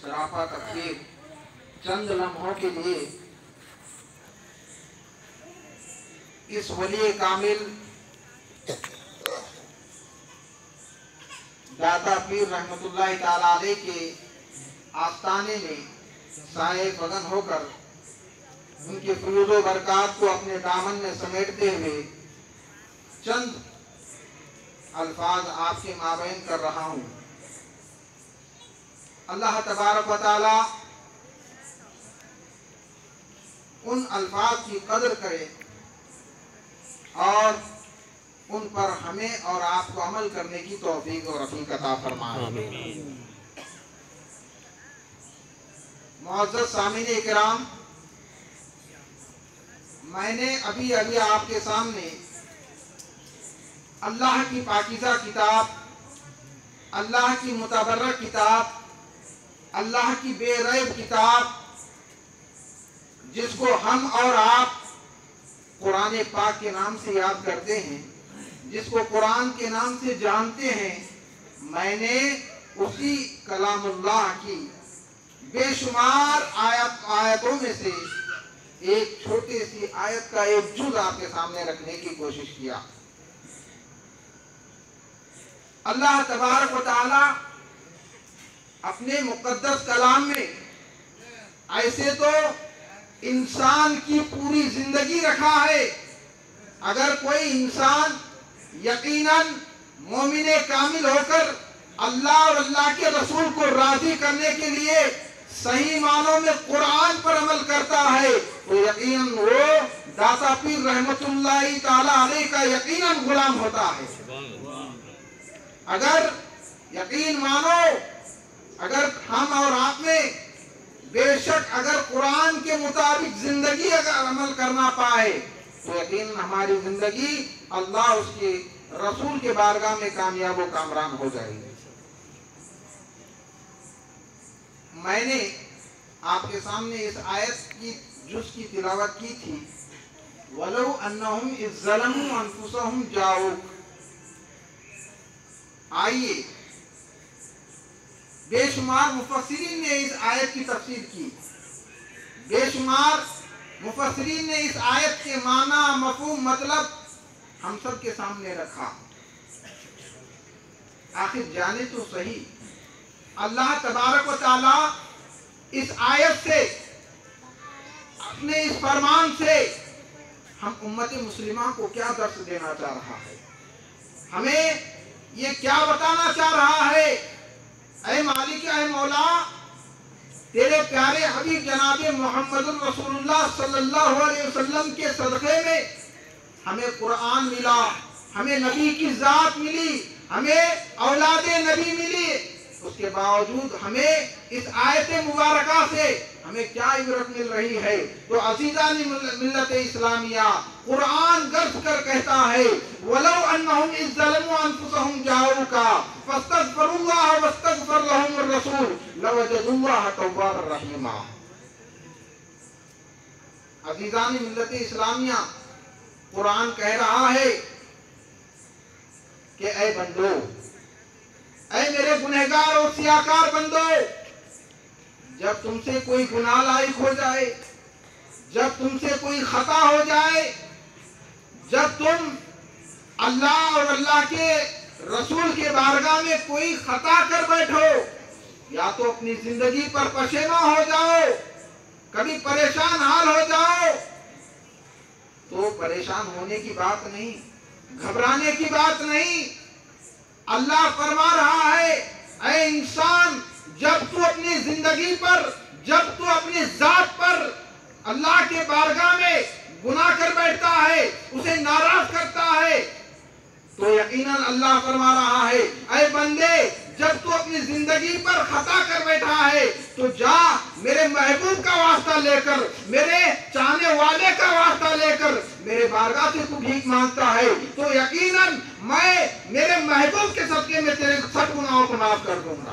सराफा तकबीर चंद लम्हों के लिए इस वली कामिल दाता पीर रहमतुल्लाह ताला अलैह के आस्ताने में साए बगन होकर उनके फयूज़ो बरकात को अपने दामन में समेटते हुए चंद अल्फाज आपके माबैन कर रहा हूँ। अल्लाह तबारक व तआला उन अल्फाज की कदर करे और उन पर हमें और आपको अमल करने की तौफीक और रफ़ीक अता फरमाए। मुअज़्ज़ज़ सामीन इकराम, मैंने अभी अभी आपके सामने अल्लाह की पाकीज़ा किताब, अल्लाह की मुतबर्रक किताब, अल्लाह की बेरैब किताब, जिसको हम और आप कुरान पाक के नाम से याद करते हैं, जिसको कुरान के नाम से जानते हैं, मैंने उसी कलामुल्लाह की बेशुमार आयतों में से एक छोटी सी आयत का एक जुज़ आपके सामने रखने की कोशिश किया। अल्लाह तबारक व तआला अपने मुक़द्दस कलाम में ऐसे तो इंसान की पूरी जिंदगी रखा है। अगर कोई इंसान यकीनन मोमिने कामिल होकर अल्लाह और अल्लाह के रसूल को राजी करने के लिए सही मानों में कुरान पर अमल करता है तो यकीनन वो दाता पीर रहमतुल्लाह ताला अलैह का यकीनन गुलाम होता है। अगर यकीन मानो, अगर हम और आप में बेशक अगर कुरान के मुताबिक जिंदगी अगर अमल करना पाए तो यकीन हमारी जिंदगी अल्लाह उसके रसूल के बारगाह में कामयाब व कामरान हो जाएगी। मैंने आपके सामने इस आयत की जुज़ की तिलावत की थी, वलो अन्नहुम इज़ ज़लमू अनफुसहुम जाऊक। आइए, बेशुमार मुफस्सिरीन ने इस आयत की तफसीर की, बेशुमार मुफस्सिरीन ने इस आयत के माना मफ़हूम मतलब हम सब के सामने रखा। आखिर जाने तो सही, अल्लाह तबारक व तआला इस आयत से, अपने इस फरमान से हम उम्मत मुस्लिमा को क्या दर्स देना चाह रहा है, हमें ये क्या बताना चाह रहा है। ऐ मालिक, ऐ मौला, तेरे प्यारे हबीब जनाबे मोहम्मद रसूलुल्लाह सल्लल्लाहु अलैहि वसल्लम के सदक़े में हमें कुरान मिला, हमें नबी की जात मिली, हमें औलादे नबी मिली, उसके बावजूद हमें इस आयत मुबारका से हमें क्या इबरत मिल रही है। तो अज़ीज़ान मिल्लत इस्लामिया, कुरान गर्ज कर कहता है, वलो अन्नहुम इज़ ज़लमू अनफुसहुम जाऊका फस्तगफिरुल्लाह वस्तगफर लहुमुर रसूल लवजदुल्लाह तव्वाबर रहीमा। अज़ीज़ान मिल्लत इस्लामिया, कुरान कह रहा है कि ऐ बंदो, ऐ मेरे गुनहगार और सियाकार बंदो, जब तुमसे कोई गुनाह लायक हो जाए, जब तुमसे कोई खता हो जाए, जब तुम अल्लाह और अल्लाह के रसूल के बारगाह में कोई खता कर बैठो, या तो अपनी जिंदगी पर पशेमा हो जाओ, कभी परेशान हाल हो जाओ, तो परेशान होने की बात नहीं, घबराने की बात नहीं। अल्लाह फरमा रहा है, ऐ इंसान, जब तू अपनी जिंदगी पर, जब तू अपनी जात पर अल्लाह के बारगाह में गुनाह कर बैठता है, उसे नाराज करता है, तो यकीनन अल्लाह फरमा रहा है, ऐ बंदे, जब तू अपनी जिंदगी पर खता कर बैठा है तो जा मेरे महबूब का वास्ता लेकर, मेरे चाहने वाले का वास्ता लेकर मेरे बारगाह से तू भीख मांगता है, तो यकीनन मैं मेरे महबूब के सदके में तेरे सब गुनाहों को माफ कर दूंगा।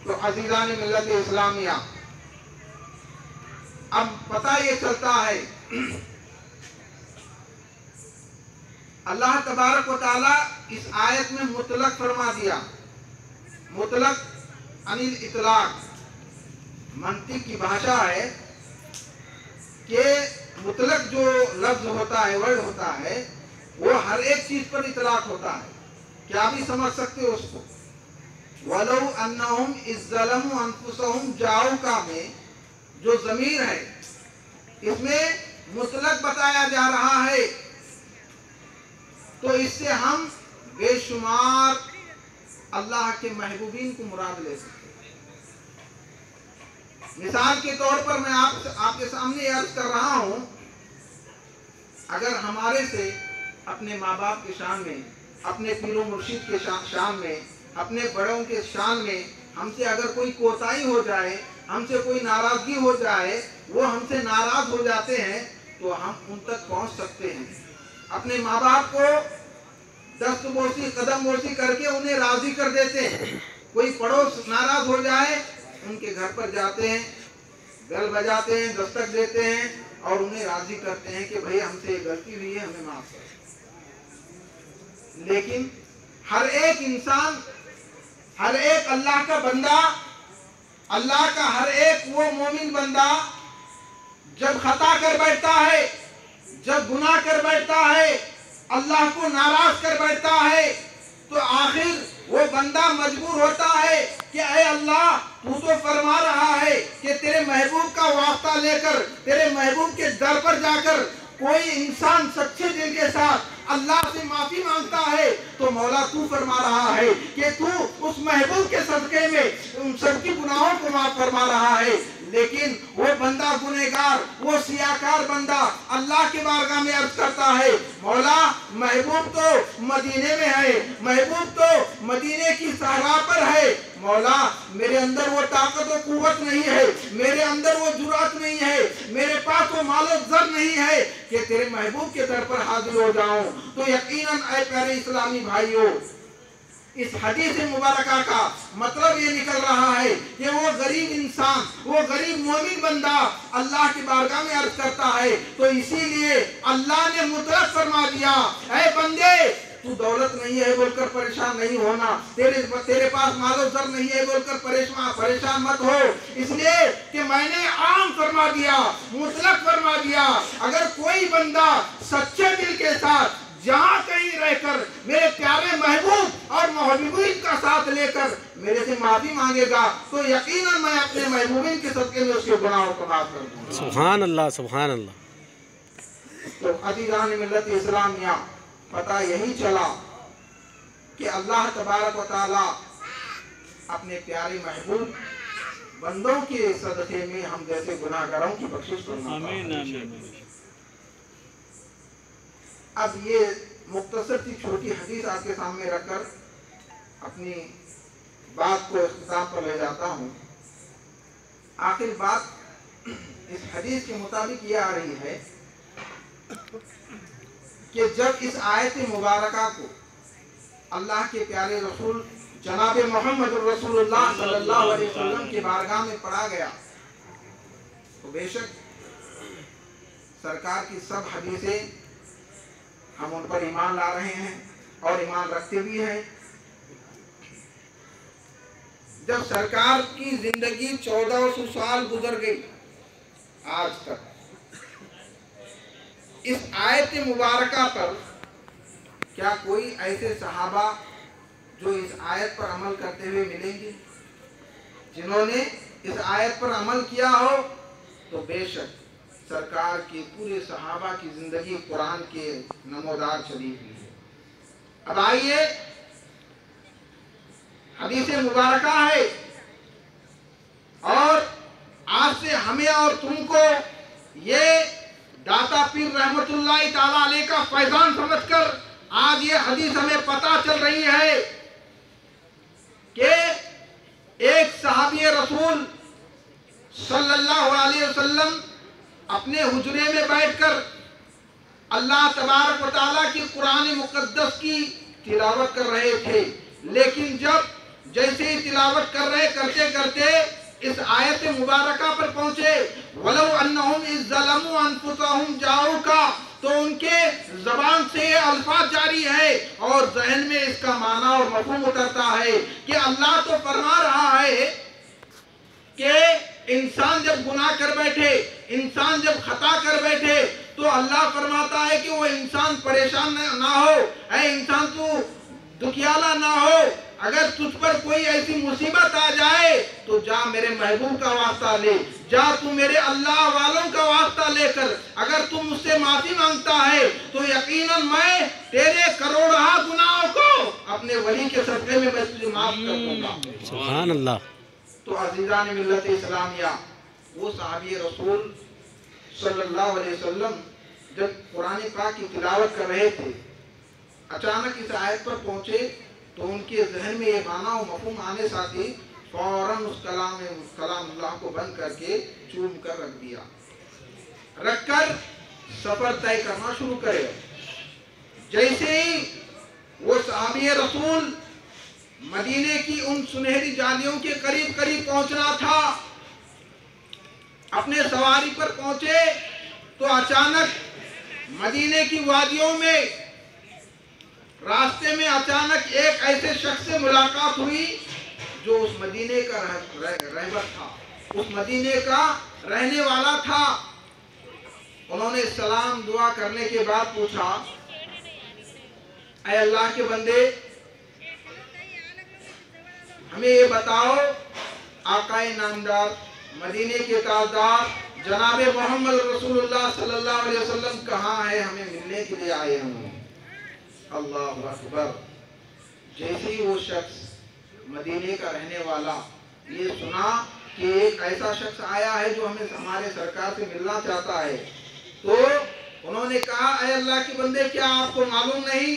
तो अज़ीज़ान मिल्लत इस्लामिया, अब पता ये चलता है अल्लाह तबारक व तआला इस आयत में मुतलक फरमा दिया। मुतलक अनिल इतलाक, मंतिक की भाषा है कि मुतलक जो लफ्ज होता है, वर्ड होता है, वो हर एक चीज पर इतलाक होता है। क्या भी समझ सकते हो उसको? वलौ अन्नहुम इज़्ज़लमु अनफुसहुम जाऊका में जो ज़मीर है, इसमें मुतलक बताया जा रहा है, तो इससे हम बेशुमार अल्लाह के महबूबीन को मुराद ले सकते हैं। मिसाल के तौर पर मैं आपके सामने अर्ज कर रहा हूं, अगर हमारे से अपने माँ बाप के शान में, अपने पीरो मुर्शिद के शान में, अपने बड़ों के शान में हमसे अगर कोई कोताही हो जाए, हमसे कोई नाराजगी हो जाए, वो हमसे नाराज हो जाते हैं, तो हम उन तक पहुंच सकते हैं। अपने माँ बाप को दस्तबोसी, कदम बोसी करके उन्हें राजी कर देते हैं। कोई पड़ोस नाराज हो जाए, उनके घर पर जाते हैं, बेल बजाते हैं, दस्तक देते हैं और उन्हें राजी करते हैं कि भाई हमसे गलती हुई है, हमें माफ करो। लेकिन हर एक इंसान, हर एक अल्लाह का बंदा, अल्लाह का हर एक वो मोमिन बंदा जब खता कर बैठता है, जब गुनाह कर बैठता है, अल्लाह को नाराज कर बैठता है, तो आखिर वो बंदा मजबूर होता है कि ऐ अल्लाह, तू तो फरमा रहा है कि तेरे महबूब का वास्ता लेकर, तेरे महबूब के दर पर जाकर कोई इंसान सच्चे दिल के साथ अल्लाह से माफी मांगता है, तो मौला तू फरमा रहा है कि तू उस महबूब के सदके में उन सबकी गुनाहों को माफ फरमा रहा है। लेकिन वो बंदा गुनहगार, वो सियाकार बंदा अल्लाह के बारगाह में अर्ज करता है, मौला महबूब तो मदीने में है, महबूब तो मदीने की सहरा पर है, मौला मेरे अंदर वो ताकत और कुव्वत नहीं है, मेरे अंदर वो जुरात नहीं है, मेरे पास वो मालो ज़र नहीं है कि तेरे महबूब के दर पर हाजिर हो जाऊं। तो यकीनन ऐ प्यारे इस्लामी भाइयों, इस हदीस मुबारका का मतलब ये निकल रहा है कि वो गरीब इंसान, वो गरीब मोमिन बंदा अल्लाह की बारगाह में अर्ज करता है, तो इसीलिए अल्लाह ने मुतलक फरमा दिया, ऐ बंदे तू दौलत नहीं है बोलकर परेशान नहीं होना, तेरे पास मालो ज़र नहीं है बोलकर परेशान मत हो, इसलिए कि मैंने आम फरमा दिया, मुतलक फरमा दिया। अगर कोई बंदा सच्चे दिल के साथ जहाँ कहीं रहकर मेरे प्यारे महबूब और महबूबीन का साथ लेकर मेरे से माफी मांगेगा, तो यकीनन मैं अपने महबूबीन के सदके में उसके गुनाहों को माफ कर दूंगा। सुभान अल्लाह, सुभान अल्लाह। तो अज़ीज़ान मिल्लत इस्लामिया, पता यही चला कि अल्लाह तबारक व तआला अपने प्यारे महबूब बंदों के सदके में हम जैसे गुनाहगारों की बख्शिश फरमाता। अब ये मुख्तसर सी छोटी हदीस आपके सामने रखकर अपनी बात को इख्तिताम पर ले जाता हूँ। आखिर बात इस हदीस के मुताबिक ये आ रही है कि जब इस आयत मुबारका को अल्लाह के प्यारे रसूल जनाब मोहम्मद रसूलुल्लाह सल्लल्लाहु अलैहि वसल्लम के बारगाह में पढ़ा गया, तो बेशक सरकार की सब हदीसें हम उन पर ईमान ला रहे हैं और ईमान रखते भी हैं। जब सरकार की जिंदगी 1400 साल गुजर गई आज तक, इस आयत मुबारका पर क्या कोई ऐसे सहाबा जो इस आयत पर अमल करते हुए मिलेंगे? जिन्होंने इस आयत पर अमल किया हो, तो बेशक सरकार के पूरे सहाबा की जिंदगी कुरान के नमोदार चली हुई है। अब आइए, हदीस मुबारका है और आज से हमें और तुमको ये दाता पीर रहमतुल्लाह ताला अलैह का फैजान समझकर आज ये हदीस हमें पता चल रही है कि एक सहाबी रसूल सल्लल्लाहु अलैहि वसल्लम अपने हुजरे में बैठकर अल्लाह तबारक व तआला की कुरान मुकद्दस की तिलावत कर रहे थे। लेकिन जब जैसे ही तिलावत कर रहे करते करते इस आयत मुबारका पर पहुंचे, वलौ अन्नहुम इज़्ज़लमू अनफुसहुम जाऊका तो उनके जबान से ये अल्फाज जारी है और जहन में इसका माना और मफहूम उतरता है कि अल्लाह तो फरमा रहा है कि इंसान जब गुनाह कर बैठे, इंसान जब खता कर बैठे, तो अल्लाह फरमाता है कि वो इंसान परेशान ना हो, ऐ इंसान तू दुखियाला ना हो, अगर तुझ पर कोई ऐसी मुसीबत आ जाए तो जा मेरे महबूब का वास्ता ले, जा तू मेरे अल्लाह वालों का वास्ता लेकर अगर तू मुझसे माफी मांगता है तो यकीनन मैं तेरे करोड़ों गुनाहों को अपने वली के सदक़े में मैं तुझे माफ कर दूंगा। सुभान अल्लाह। तो अज़ीज़ान मिल्लत इस्लामिया, वो सहाबी रसूल सल्लल्लाहु अलैहि वसल्लम जब कुरान पाक की तिलावत कर रहे थे, अचानक इस आयत पर पहुंचे तो उनके जहन में ये माना और मफहूम आने साथ ही फौरन उस कलाम अल्लाह को बंद करके चूम कर रख दिया, रखकर सफर तय करना शुरू करे। जैसे ही वो सहाबी रसूल मदीने की उन सुनहरी जालियों के करीब करीब पहुंचना था, अपने सवारी पर पहुंचे तो अचानक मदीने की वादियों में रास्ते में अचानक एक ऐसे शख्स से मुलाकात हुई जो उस मदीने का रहबर था, उस मदीने का रहने वाला था। उन्होंने सलाम दुआ करने के बाद पूछा, ऐ अल्लाह के बंदे, हमें ये बताओ आकाए नामदार मदीने के ताजदार जनाबे मोहम्मद रसूलुल्लाह सल्लल्लाहु अलैहि वसल्लम कहाँ है, हमें मिलने के लिए आए हम। अल्लाहु अकबर। जैसे ही वो शख्स मदीने का रहने वाला ये सुना कि एक ऐसा शख्स आया है जो हमें हमारे सरकार से मिलना चाहता है, तो उन्होंने कहा, ऐ अल्लाह के बंदे, क्या आपको मालूम नहीं,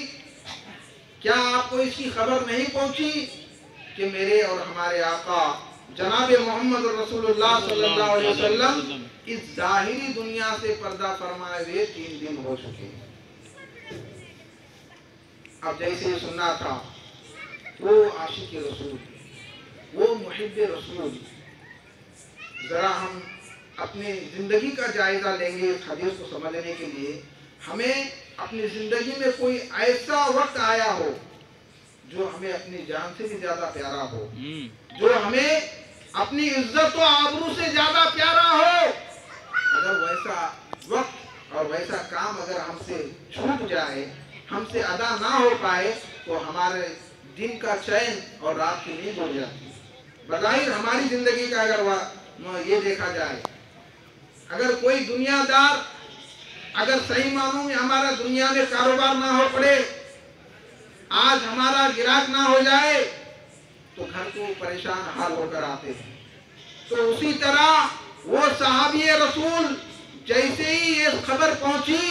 क्या आपको इसकी खबर नहीं पहुंची कि मेरे और हमारे आका जनाबे मोहम्मद रसूलुल्लाह सल्लल्लाहु अलैहि वसल्लम इस जाहिरी दुनिया से पर्दा फरमाए हुए 3 दिन हो चुके हैं। अब जैसे ये सुनना था, वो आशिक रसूल, वो मुहिब रसूल, जरा हम अपनी जिंदगी का जायजा लेंगे इस हदीस को समझने के लिए। हमें अपनी जिंदगी में कोई ऐसा वक्त आया हो जो हमें अपनी जान से भी ज्यादा प्यारा हो, जो हमें अपनी इज्जत और आबरू से ज्यादा प्यारा हो, अगर वैसा वक्त और वैसा काम अगर हमसे छूट जाए, हमसे अदा ना हो पाए, तो हमारे दिन का चैन और रात की नींद उड़ जाती है। बज़ाहिर हमारी जिंदगी का अगर ये देखा जाए, अगर कोई दुनियादार, अगर सही मानों में हमारा दुनिया में कारोबार ना हो पड़े, आज हमारा गिराक ना हो जाए, तो घर को परेशान हाल होकर आते हैं। तो उसी तरह वो सहाबी रसूल, जैसे ही ये खबर पहुंची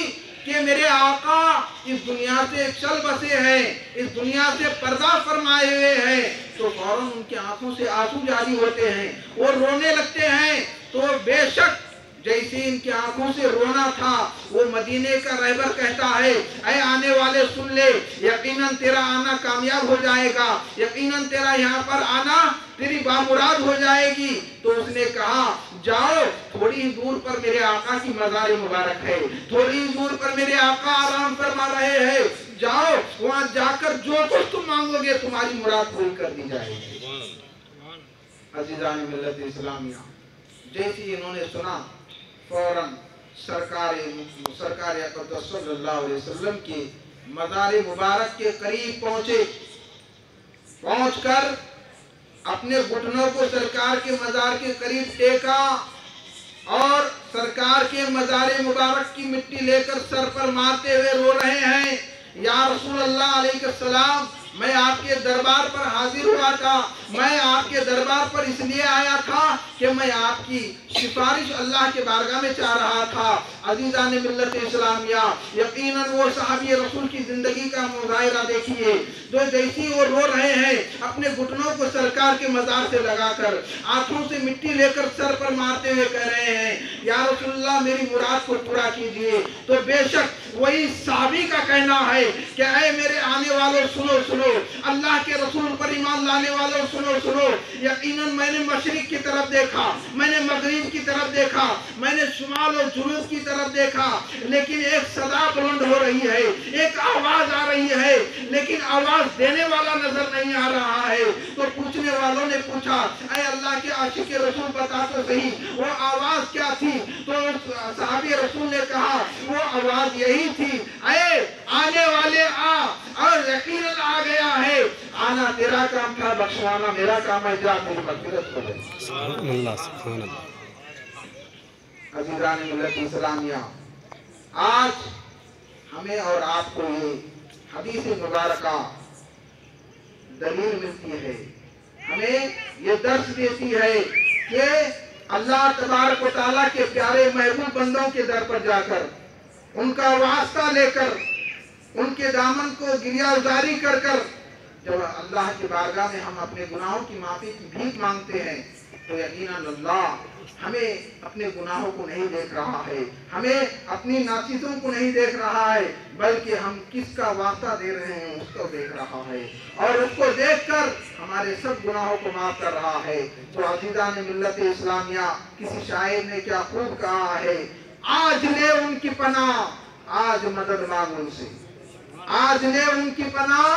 कि मेरे आका इस दुनिया से चल बसे हैं, इस दुनिया से पर्दा फरमाए हुए हैं, तो फौरन उनकी आंखों से आंसू जारी होते हैं, वो रोने लगते हैं। तो बेशक जैसे इनकी आंखों से रोना था, वो मदीने का रहबर कहता है, ऐ आने वाले सुन ले, यकीनन तेरा आना कामयाब हो जाएगा, यकीनन तेरा यहाँ पर आना तेरी बामुराद हो जाएगी। तो उसने कहा, जाओ, थोड़ी ही दूर पर मेरे आका की मज़ार मुबारक है, थोड़ी ही दूर पर मेरे आका आराम फरमा रहे हैं, जाओ वहां जाकर जो कुछ तुम मांगोगे तुम्हारी मुराद पूरी कर दी जाएगी। अज़ीज़ान मिल्लत इस्लामिया, जैसे इन्होंने सुना, फौरन सरकार अक़दस सल्लल्लाहु अलैहि वसल्लम की मज़ार मुबारक के करीब पहुंचे। पहुंचकर अपने घुटनों को सरकार के मज़ार के करीब टेका और सरकार के मज़ार मुबारक की मिट्टी लेकर सर पर मारते हुए रो रहे हैं, या रसूल अल्लाह अलैहिस्सलाम, मैं आपके दरबार पर हाजिर हुआ था, मैं आपके दरबार पर इसलिए आया था कि मैं आपकी सिफारिश अल्लाह के बारगाह में चाह रहा था। अज़ीज़ान मिल्लत इस्लामिया, यकीनन वो सहाबी रसूल की जिंदगी का मुज़ाहिरा देखिए, जो जैसी वो रो रहे हैं, अपने घुटनों को सरकार के मज़ार से लगाकर आंखों से मिट्टी लेकर सर पर मारते हुए कह रहे हैं, या रसूलल्लाह मेरी मुराद को पूरा कीजिए। तो बेशक वही सहाबी का कहना है कि ऐ मेरे आने वालों सुनो सुनो, अल्लाह के रसूल पर ईमान लाने वालों सुनो सुनो। यकीनन मैंने मशरिक की तरफ देखा, मैंने मगरिब की तरफ देखा, मैंने शुमाल और जुनूब की तरफ देखा, लेकिन एक सदा बुलंद हो रही है, एक आवाज आ रही है, लेकिन आवाज देने वाला नजर नहीं आ रहा है। तो पूछने वालों ने पूछा, ऐ अल्लाह के आशिक रसूल बता तो सही वो आवाज क्या थी? तो सहाबी रसूल ने कहा वो आवाज यही थी, ऐ आने वाले आ, और यकीनन आ गया है। आना तेरा काम था, बख्शवाना मेरा काम है, जा मेरी मग़फ़िरत कर दे। सुभान अल्लाह, सुभान अल्लाह। अज़ीज़ान मिल्लत इस्लामिया, आज हमें और आपको ये हदीस मुबारका दलील मिलती है, हमें ये दर्श देती है कि अल्लाह तबारक व तआला के प्यारे महबूब बंदों के दर पर जाकर उनका वास्ता लेकर उनके दामन को गिरियाजारी कर कर जब अल्लाह की बारगाह में हम अपने गुनाहों की माफी की भीख मांगते हैं, तो यकीनन अल्लाह हमें अपने गुनाहों को नहीं देख रहा है, हमें अपनी नाचीजों को नहीं देख रहा है, बल्कि हम किसका वास्ता दे रहे हैं उसको देख रहा है, और उसको देखकर हमारे सब गुनाहों को माफ कर रहा है। तो अज़ीज़ान मिल्लत इस्लामिया, किसी शायर ने क्या खूब कहा है, आज ले उनकी पनाह, आज मदद मांग उनसे, आज ले उनकी पनाह,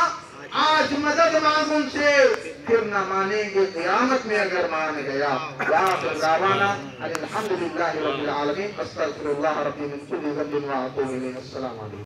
आज मदद मांग उनसे, फिर न मानेंगे क़यामत में अगर मान गया। अल्हम्दुलिल्लाहि रब्बिल आलमीन, अस्तग़फिरुल्लाह रब्बी मिन कुल्ली ज़ंबिन व अतूबु इलैहि। अस्सलामु अलैकुम।